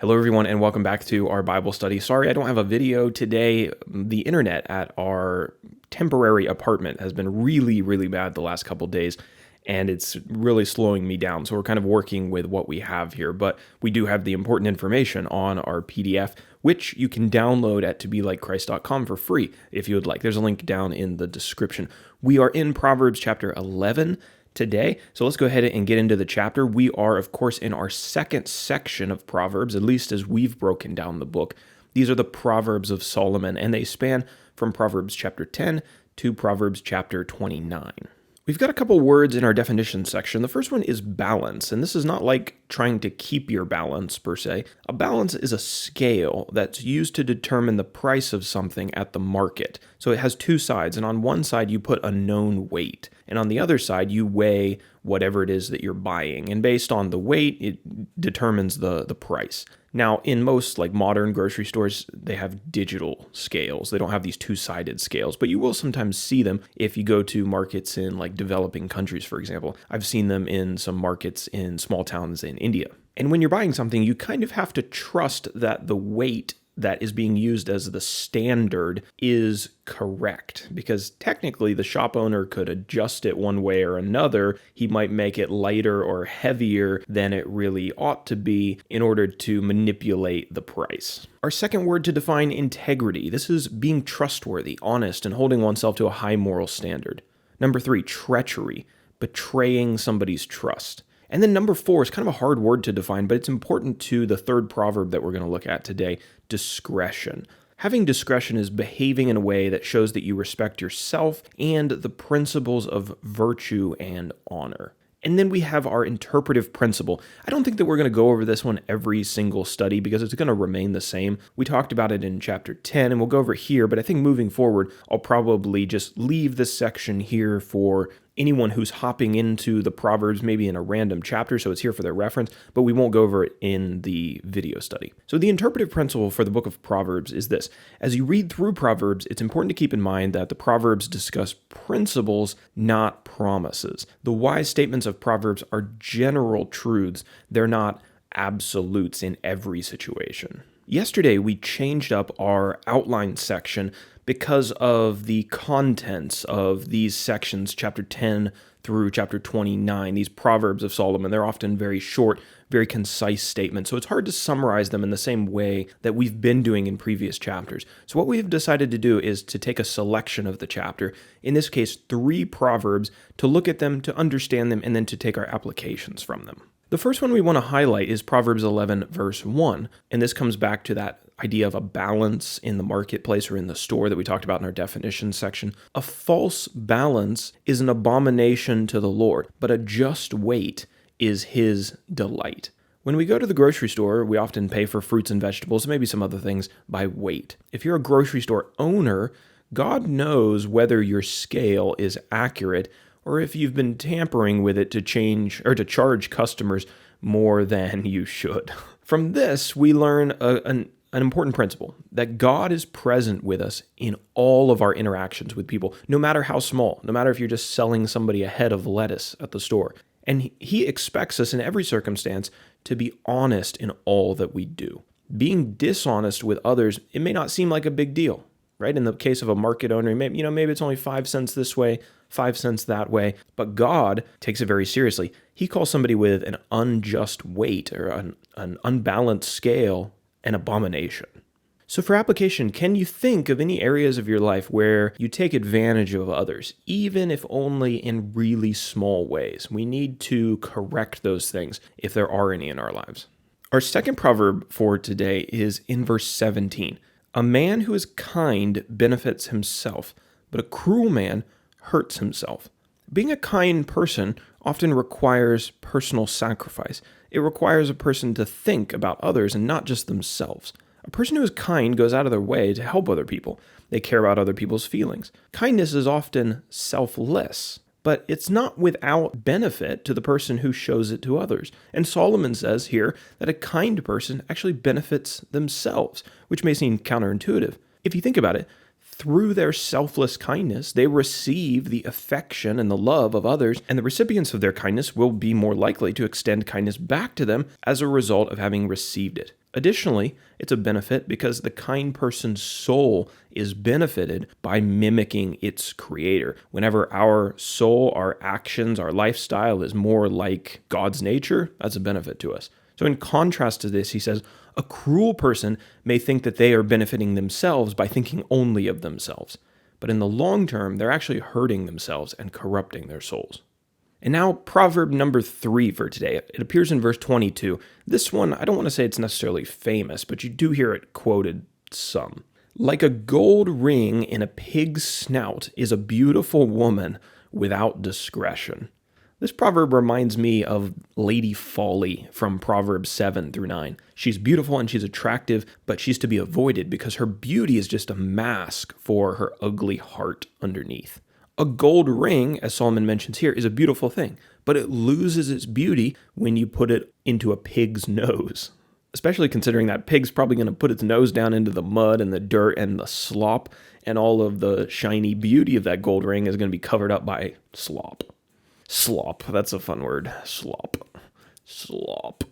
Hello, everyone, and welcome back to our Bible study. Sorry, I don't have a video today. The internet at our temporary apartment has been really, really bad the last couple days, and it's really slowing me down. So we're kind of working with what we have here, but we do have the important information on our PDF, which you can download at tobelikechrist.com for free if you would like. There's a link down in the description. We are in Proverbs chapter 11 today. So let's go ahead and get into the chapter. We are, of course, in our second section of Proverbs, at least as we've broken down the book. These are the Proverbs of Solomon, and they span from Proverbs chapter 10 to Proverbs chapter 29. We've got a couple words in our definition section. The first one is balance, and this is not like trying to keep your balance per se. A balance is a scale that's used to determine the price of something at the market. So it has two sides, and on one side you put a known weight, and on the other side you weigh whatever it is that you're buying, and based on the weight, it determines the price. Now, in most modern grocery stores, they have digital scales. They don't have these two-sided scales, but you will sometimes see them if you go to markets in developing countries, for example. I've seen them in some markets in small towns in India. And when you're buying something, you kind of have to trust that the weight that is being used as the standard is correct, because technically the shop owner could adjust it one way or another. He might make it lighter or heavier than it really ought to be in order to manipulate the price. Our second word to define integrity. This is being trustworthy, honest, and holding oneself to a high moral standard. Number 3, treachery, betraying somebody's trust. And then number 4 is kind of a hard word to define, but it's important to the third proverb that we're going to look at today, discretion. Having discretion is behaving in a way that shows that you respect yourself and the principles of virtue and honor. And then we have our interpretive principle. I don't think that we're going to go over this one every single study because it's going to remain the same. We talked about it in chapter 10, and we'll go over it here, but I think moving forward, I'll probably just leave this section here for anyone who's hopping into the Proverbs maybe in a random chapter, so it's here for their reference, but we won't go over it in the video study. So the interpretive principle for the book of Proverbs is this. As you read through Proverbs, it's important to keep in mind that the Proverbs discuss principles, not promises. The wise statements of Proverbs are general truths. They're not absolutes in every situation. Yesterday, we changed up our outline section because of the contents of these sections, chapter 10 through chapter 29, these Proverbs of Solomon. They're often very short, very concise statements, so it's hard to summarize them in the same way that we've been doing in previous chapters. So what we've decided to do is to take a selection of the chapter, in this case 3 Proverbs, to look at them, to understand them, and then to take our applications from them. The first one we want to highlight is Proverbs 11, verse 1, and this comes back to that idea of a balance in the marketplace or in the store that we talked about in our definition section. A false balance is an abomination to the Lord, but a just weight is his delight. When we go to the grocery store, we often pay for fruits and vegetables, maybe some other things, by weight. If you're a grocery store owner, God knows whether your scale is accurate or if you've been tampering with it to change or to charge customers more than you should. From this, we learn an important principle, that God is present with us in all of our interactions with people, no matter how small, no matter if you're just selling somebody a head of lettuce at the store. And he expects us in every circumstance to be honest in all that we do. Being dishonest with others, it may not seem like a big deal, right? In the case of a market owner, maybe it's only 5 cents this way, 5 cents that way, but God takes it very seriously. He calls somebody with an unjust weight or an unbalanced scale an abomination. So for application, can you think of any areas of your life where you take advantage of others, even if only in really small ways? We need to correct those things if there are any in our lives. Our second proverb for today is in verse 17. A man who is kind benefits himself, but a cruel man hurts himself. Being a kind person often requires personal sacrifice. It requires a person to think about others and not just themselves. A person who is kind goes out of their way to help other people. They care about other people's feelings. Kindness is often selfless, but it's not without benefit to the person who shows it to others. And Solomon says here that a kind person actually benefits themselves, which may seem counterintuitive. If you think about it, through their selfless kindness, they receive the affection and the love of others, and the recipients of their kindness will be more likely to extend kindness back to them as a result of having received it. Additionally, it's a benefit because the kind person's soul is benefited by mimicking its creator. Whenever our soul, our actions, our lifestyle is more like God's nature, that's a benefit to us. So in contrast to this, he says, a cruel person may think that they are benefiting themselves by thinking only of themselves. But in the long term, they're actually hurting themselves and corrupting their souls. And now, proverb number 3 for today. It appears in verse 22. This one, I don't want to say it's necessarily famous, but you do hear it quoted some. Like a gold ring in a pig's snout is a beautiful woman without discretion. This proverb reminds me of Lady Folly from Proverbs 7 through 9. She's beautiful and she's attractive, but she's to be avoided because her beauty is just a mask for her ugly heart underneath. A gold ring, as Solomon mentions here, is a beautiful thing, but it loses its beauty when you put it into a pig's nose. Especially considering that pig's probably going to put its nose down into the mud and the dirt and the slop, and all of the shiny beauty of that gold ring is going to be covered up by slop. Slop, that's a fun word. Slop. Slop.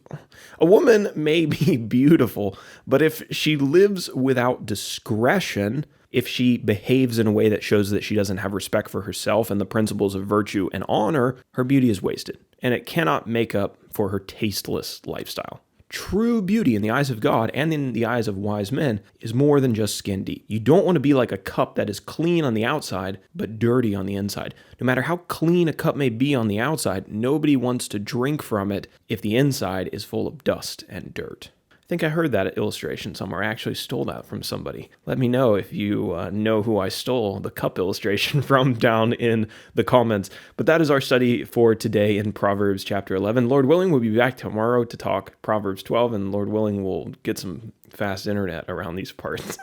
A woman may be beautiful, but if she lives without discretion, if she behaves in a way that shows that she doesn't have respect for herself and the principles of virtue and honor, her beauty is wasted, and it cannot make up for her tasteless lifestyle. True beauty in the eyes of God and in the eyes of wise men is more than just skin deep. You don't want to be like a cup that is clean on the outside, but dirty on the inside. No matter how clean a cup may be on the outside, nobody wants to drink from it if the inside is full of dust and dirt. I think I heard that illustration somewhere. I actually stole that from somebody. Let me know if you know who I stole the cup illustration from down in the comments. But that is our study for today in Proverbs chapter 11. Lord willing, we'll be back tomorrow to talk Proverbs 12, and Lord willing, we'll get some fast internet around these parts.